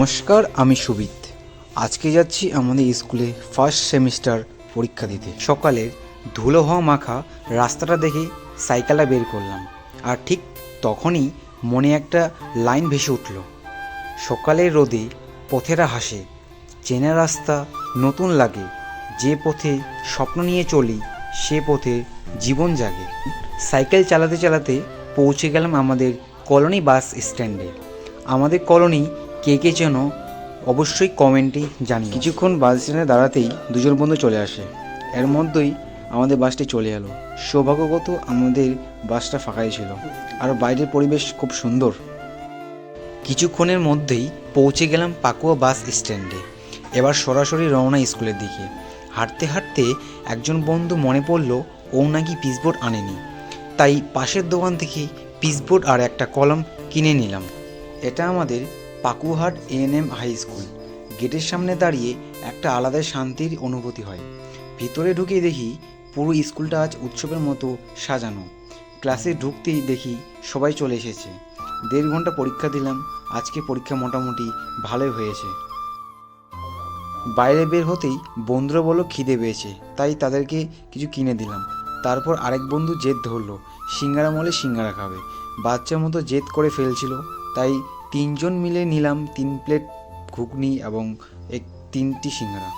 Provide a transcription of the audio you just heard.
নমস্কার, আমি সুবিত। আজকে যাচ্ছি আমাদের স্কুলে ফার্স্ট সেমিস্টার পরীক্ষা দিতে। সকালের ধুলো হওয়া মাখা রাস্তাটা দেখে সাইকেলটা বের করলাম, আর ঠিক তখনই মনে একটা লাইন ভেসে উঠল। সকালের রোদে পথেরা হাসে, চেনা রাস্তা নতুন লাগে, যে পথে স্বপ্ন নিয়ে চলি সে পথে জীবন জাগে। সাইকেল চালাতে চালাতে পৌঁছে গেলাম আমাদের কলোনি বাস স্ট্যান্ডে। আমাদের কলোনি কে কে যেন অবশ্যই কমেন্টে জানিও। কিছুক্ষণ বাস স্ট্যান্ডে দাঁড়াতেই দুজন বন্ধু চলে আসে। এর মধ্যেই আমাদের বাসটি চলে এলো। সৌভাগ্যগত আমাদের বাসটা ফাঁকাই ছিল, আর বাইরের পরিবেশ খুব সুন্দর। কিছুক্ষণের মধ্যেই পৌঁছে গেলাম পাকুয়া বাস স্ট্যান্ডে। এবার সরাসরি রওনা স্কুলের দিকে। হাঁটতে হাঁটতে একজন বন্ধু মনে পড়ল ও নাকি পিচবোর্ড আনেনি, তাই পাশের দোকান থেকে পিচবোর্ড আর একটা কলম কিনে নিলাম। এটা আমাদের পাকুহাট এএনএম হাই স্কুল। গেটের সামনে দাঁড়িয়ে একটা আলাদা শান্তির অনুভূতি হয়। ভিতরে ঢুকে দেখি পুরো স্কুলটা আজ উৎসবের মতো সাজানো। ক্লাসে ঢুকতেই দেখি সবাই চলে এসেছে। 1.5 ঘন্টা পরীক্ষা দিলাম। আজকে পরীক্ষা মোটামুটি ভালোই হয়েছে। বাইরে বের হতেই বন্ধুরা বলল খিদে পেয়েছে, তাই তাদেরকে কিছু কিনে দিলাম। তারপর আরেক বন্ধু জেদ ধরলো সিঙ্গারা মলে সিঙ্গারা খাবে। বাচ্চার মতো জেদ করে ফেলছিল, তাই 3জন মিলে নিলাম 3 প্লেট ঘুগনি এবং 3টি সিঙ্গারা।